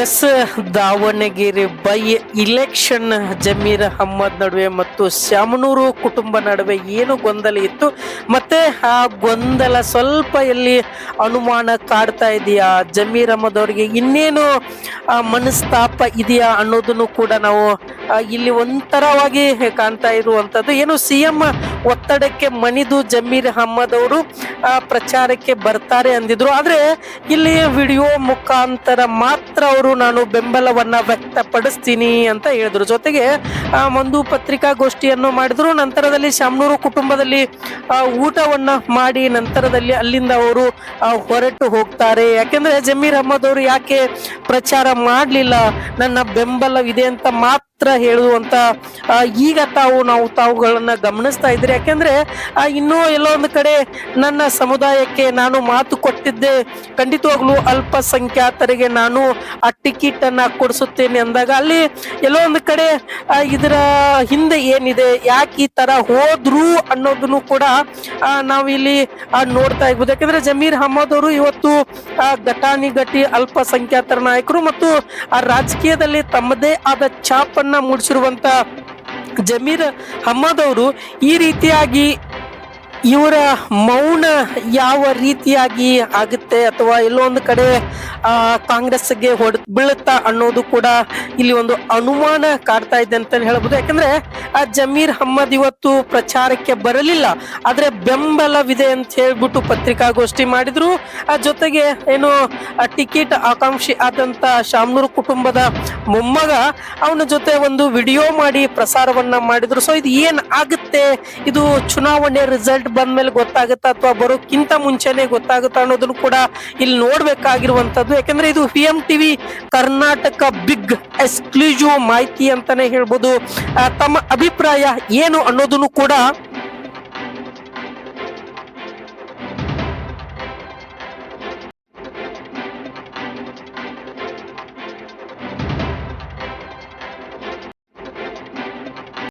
S Davangere by election Zameer Ahmed ನಡುವೆ ಮತ್ತು ಶಾಮನೂರು ಕುಟುಂಬ ನಡುವೆ ಏನು ಗೊಂದಲ ಇತ್ತು, ಮತ್ತೆ ಆ ಗೊಂದಲ ಸ್ವಲ್ಪ ಎಲ್ಲಿ ಅನುಮಾನ ಕಾಡ್ತಾ ಇದೆಯಾ, ಜಮೀರ್ ಅಹಮ್ಮದ್ ಅವರಿಗೆ ಇನ್ನೇನು ಮನಸ್ತಾಪ ಇದೆಯಾ ಅನ್ನೋದನ್ನು ಕೂಡ ನಾವು ಇಲ್ಲಿ ಒಂಥರವಾಗಿ ಕಾಣ್ತಾ ಇರುವಂತದ್ದು. ಏನು ಸಿಎಂ ಒತ್ತಡಕ್ಕೆ ಮಣಿದು ಜಮೀರ್ ಅಹಮ್ಮದ್ ಅವರು ಪ್ರಚಾರಕ್ಕೆ ಬರ್ತಾರೆ ಅಂದಿದ್ರು. ಆದ್ರೆ ಇಲ್ಲಿ ವಿಡಿಯೋ ಮುಖಾಂತರ ಮಾತ್ರ ಅವರು ನಾನು ಬೆಂಬಲವನ್ನ ವ್ಯಕ್ತಪಡಿಸ್ತೀನಿ ಅಂತ ಹೇಳಿದ್ರು. ಜೊತೆಗೆ ಒಂದು ಪತ್ರಿಕಾಗೋಷ್ಠಿಯನ್ನು ಮಾಡಿದ್ರು. ನಂತರದಲ್ಲಿ ಶಾಮನೂರು ಕುಟುಂಬದಲ್ಲಿ ಊಟವನ್ನ ಮಾಡಿ ನಂತರದಲ್ಲಿ ಅಲ್ಲಿಂದ ಅವರು ಹೊರಟು ಹೋಗ್ತಾರೆ. ಯಾಕೆಂದ್ರೆ ಜಮೀರ್ ಅಹಮ್ಮದ್ ಅವರು ಯಾಕೆ ಪ್ರಚಾರ ಮಾಡಲಿಲ್ಲ, ನನ್ನ ಬೆಂಬಲವಿದೆ ಅಂತ ಮಾತ್ರ ಹೇಳುವಂತ ಈಗ ತಾವುಗಳನ್ನ ಗಮನಿಸ್ತಾ ಇದ್ರಿ. ಯಾಕೆಂದ್ರೆ ಇನ್ನೂ ಎಲ್ಲೋ ಒಂದು ಕಡೆ ನನ್ನ ಸಮುದಾಯಕ್ಕೆ ನಾನು ಮಾತು ಕೊಟ್ಟಿದ್ದೆ, ಖಂಡಿತವಾಗ್ಲೂ ಅಲ್ಪಸಂಖ್ಯಾತರಿಗೆ ನಾನು ಆ ಟಿಕೆಟ್ ಅನ್ನ ಕೊಡಿಸುತ್ತೇನೆ ಅಂದಾಗ ಅಲ್ಲಿ ಎಲ್ಲೋ ಒಂದು ಕಡೆ ಇದರ ಹಿಂದೆ ಏನಿದೆ, ಯಾಕೆ ಈ ತರ ಹೋದ್ರು ಅನ್ನೋದನ್ನು ಕೂಡ ನಾವಿಲ್ಲಿ ನೋಡ್ತಾ ಇರ್ಬೋದು. ಯಾಕಂದ್ರೆ ಜಮೀರ್ ಅಹಮ್ಮದ್ ಅವರು ಇವತ್ತು ಘಟಾನುಘಟಿ ಅಲ್ಪಸಂಖ್ಯಾತರ ನಾಯಕರು ಮತ್ತು ಆ ರಾಜಕೀಯದಲ್ಲಿ ತಮ್ಮದೇ ಆದ ಛಾಪನ್ನ ಮೂಡಿಸಿರುವಂತ ಜಮೀರ್ ಅಹಮ್ಮದ್ ಅವರು ಈ ರೀತಿಯಾಗಿ ಇವರ ಮೌನ ಯಾವ ರೀತಿಯಾಗಿ ಆಗುತ್ತೆ ಅಥವಾ ಎಲ್ಲೋ ಒಂದು ಕಡೆ ಕಾಂಗ್ರೆಸ್ಗೆ ಬೀಳುತ್ತಾ ಅನ್ನೋದು ಕೂಡ ಇಲ್ಲಿ ಒಂದು ಅನುಮಾನ ಕಾಡ್ತಾ ಇದೆ ಅಂತ ಹೇಳ್ಬೋದು. ಯಾಕಂದ್ರೆ ಜಮೀರ್ ಅಹಮ್ಮದ್ ಇವತ್ತು ಪ್ರಚಾರಕ್ಕೆ ಬರಲಿಲ್ಲ, ಆದ್ರೆ ಬೆಂಬಲವಿದೆ ಅಂತ ಹೇಳ್ಬಿಟ್ಟು ಪತ್ರಿಕಾಗೋಷ್ಠಿ ಮಾಡಿದ್ರು. ಜೊತೆಗೆ ಏನು ಟಿಕೆಟ್ ಆಕಾಂಕ್ಷಿ ಆದಂತ ಶಾಮನೂರು ಕುಟುಂಬದ ಮೊಮ್ಮಗ ಅವನ ಜೊತೆ ಒಂದು ವಿಡಿಯೋ ಮಾಡಿ ಪ್ರಸಾರವನ್ನ ಮಾಡಿದ್ರು. ಸೊ ಇದು ಏನ್ ಆಗುತ್ತೆ, ಇದು ಚುನಾವಣೆ ರಿಸಲ್ಟ್ ಬಂದ್ಮೇಲೆ ಗೊತ್ತಾಗುತ್ತಾ ಅಥವಾ ಬರೋಕ್ಕಿಂತ ಮುಂಚೆನೆ ಗೊತ್ತಾಗುತ್ತಾ ಅನ್ನೋದನ್ನು ಕೂಡ ಇಲ್ಲಿ ನೋಡ್ಬೇಕಾಗಿರುವಂತದ್ದು. ಯಾಕಂದ್ರೆ ಇದು PM TV Karnataka big exclusive ಮಾಹಿತಿ ಅಂತಾನೆ ಹೇಳ್ಬೋದು. ತಮ್ಮ ಅಭಿಪ್ರಾಯ ಏನು ಅನ್ನೋದನ್ನು ಕೂಡ